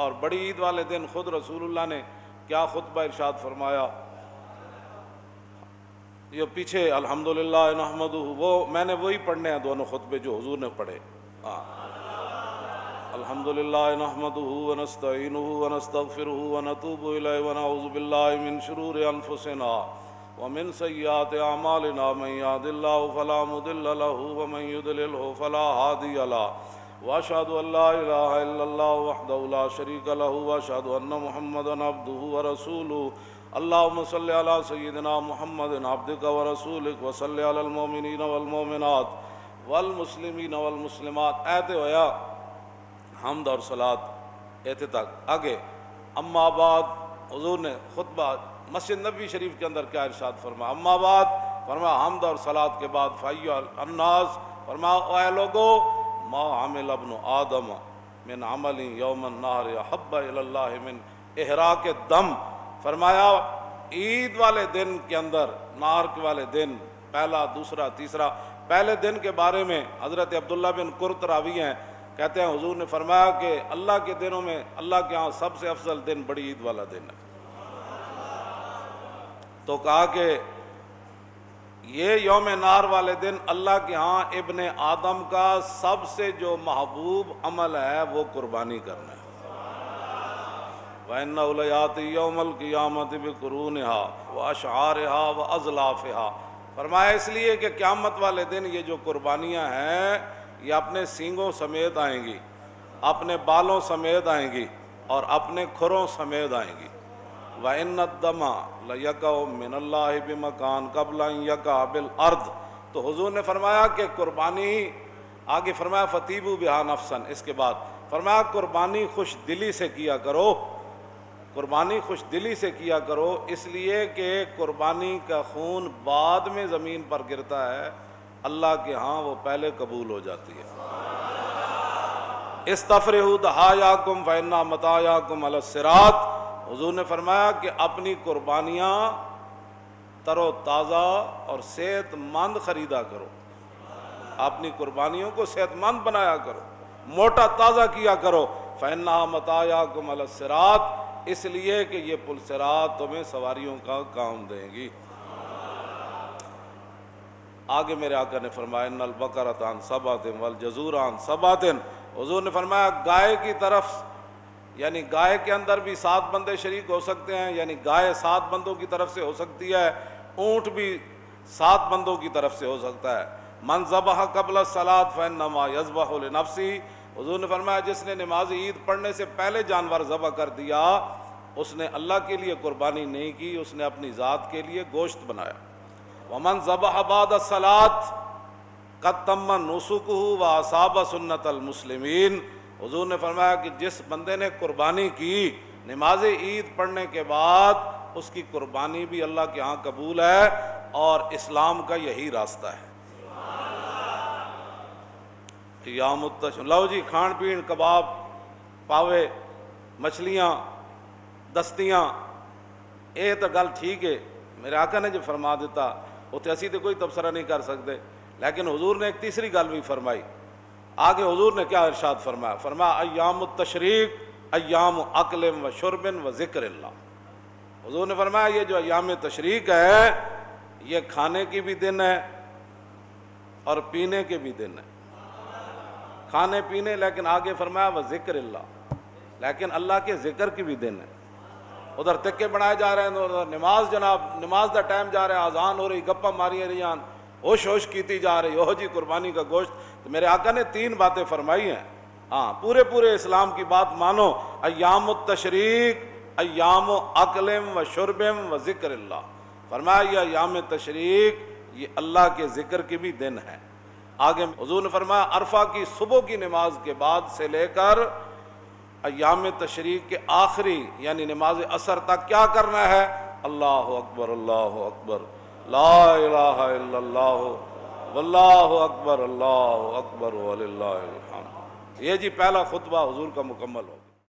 اور بڑی عید والے دن خود رسول اللہ نے کیا خطبہ ارشاد فرمایا، یہ پیچھے الحمدللہ نحمدہ، وہ میں نے وہی پڑھنے ہیں دونوں خطبے جو حضور نے پڑھے. الحمدللہ نحمدہ ونستعینہ ونستغفرہ ونتوب الیہ ونعوذ باللہ من شرور انفسنا ومن سیئات اعمالنا، من یہد اللہ فلا مضل لہ ومن یضللہ فلا ہادی لہ، واشہد ان لا الہ الا اللہ وحدہ لا شریک لہ، واشہد ان محمدا عبدہ ورسولہ. اللہم صلی علی سیدنا محمد عبدک ورسولک وصلی علی المؤمنین والمؤمنات والمسلمین والمسلمات. ایتے ہویا حمد اور صلاۃ ایتے تک. آگے اما بعد حضور نے خطبہ مسجد نبوی شریف کے اندر کیا ارشاد فرمایا، اما بعد فرمایا حمد اور صلاۃ کے بعد فایھا الناس، فرمایا اے لوگو ما عمل ابن آدم من عمل یوم النہر احب الی اللہ من احراق الدم. فرمایا عید والے دن کے اندر، نارک والے دن، پہلا دوسرا تیسرا، پہلے دن کے بارے میں حضرت عبداللہ بن قرط راوی ہیں، کہتے ہیں حضور نے فرمایا کہ اللہ کے دنوں میں اللہ کے ہاں سب سے افضل دن بڑی عید والا دن ہے. تو کہا کہ یہ یوم نار والے دن اللہ کے ہاں ابن آدم کا سب سے جو محبوب عمل ہے وہ قربانی کرنا ہے. وَإِنَّهُ لَيَأْتِي يَوْمَ الْقِيَامَةِ بِقُرُونِهَا وَأَشْعَارِهَا وَأَزْلَافِهَا. فرمایا اس لیے کہ قیامت والے دن یہ جو قربانیاں ہیں یہ اپنے سینگوں سمیت آئیں گی، اپنے بالوں سمیت آئیں گی اور اپنے کھروں سمیت آئیں گی. وَإِنَّ الدَّمَ لَيَقَعُ مِنَ اللَّهِ بِمَكَانٍ قَبْلَ أَن يَقَعَ بِالْأَرْضِ. تو حضور نے فرمایا کہ قربانی، آگے فرمایا فَطِيبُوا بِهَا نَفْسًا، اس کے بعد فرمایا قربانی خوش دلی سے کیا کرو، قربانی خوش دلی سے کیا کرو، اس لیے کہ قربانی کا خون بعد میں زمین پر گرتا ہے، اللہ کے ہاں وہ پہلے قبول ہو جاتی ہے. استفرحوا ضحایاکم فإن مطایاکم علی الصراط. حضور نے فرمایا کہ اپنی قربانیاں تر و تازہ اور صحت مند خریدا کرو، اپنی قربانیوں کو صحت مند بنایا کرو، موٹا تازہ کیا کرو. فإن مطایاکم علی الصراط، اس لیے کہ یہ پل صراط تمہیں سواریوں کا کام دیں گی. آگے میرے آقا نے فرمایا ان البقرۃ عن سبعۃ والجزور عن سبعۃ. حضور نے فرمایا گائے کی طرف، یعنی گائے کے اندر بھی 7 بندے شریک ہو سکتے ہیں، یعنی گائے 7 بندوں کی طرف سے ہو سکتی ہے، اونٹ بھی 7 بندوں کی طرف سے ہو سکتا ہے. من ذبح قبل الصلاۃ فانما یذبح لنفسہ. حضور نے فرمایا جس نے نماز عید پڑھنے سے پہلے جانور ذبح کر دیا اس نے اللہ کے لیے قربانی نہیں کی، اس نے اپنی ذات کے لیے گوشت بنایا. ومن ذبح بعد الصلاۃ قد تم نسکہ واصاب سنت المسلمین. حضور نے فرمایا کہ جس بندے نے قربانی کی نماز عید پڑھنے کے بعد اس کی قربانی بھی اللہ کے ہاں قبول ہے اور اسلام کا یہی راستہ ہے. ایام التشریق، لو جی کھان پین، کباب، پاوے، مچھلیاں، دستیاں، یہ تو گل ٹھیک ہے، میرے آقا نے جو فرما دیتا اتنے اسی تو کوئی تبصرہ نہیں کر سکتے. لیکن حضور نے ایک تیسری گل بھی فرمائی. آگے حضور نے کیا ارشاد فرمایا، فرمایا ایام التشریق ایام اکل و شرب و ذکر اللہ. حضور نے فرمایا یہ جو ایام تشریق ہے یہ کھانے کی بھی دن ہے اور پینے کے بھی دن ہے، کھانے پینے، لیکن آگے فرمایا وہ ذکر اللہ، لیکن اللہ کے ذکر کی بھی دن ہے. ادھر تکے بنائے جا رہے ہیں، ادھر نماز، جناب نماز دا ٹائم جا رہا ہے، اذان ہو رہی، گپا ماری رہیاں، ہوش ہوش کیتی جا رہی، اوہ جی قربانی کا گوشت. تو میرے آقا نے 3 باتیں فرمائی ہیں. ہاں پورے اسلام کی بات مانو. ایام التشریق ایام اکل و شرب و ذکر اللہ. فرمایا یہ ایام تشریق یہ اللہ کے ذکر کی بھی دن ہے. آگے حضور نے فرمایا عرفہ کی صبح کی نماز کے بعد سے لے کر ایام تشریق کے آخری یعنی نماز عصر تک کیا کرنا ہے؟ اللہ اکبر لا الہ الا اللہ واللہ اکبر وللہ الحمد. یہ جی پہلا خطبہ حضور کا مکمل ہو.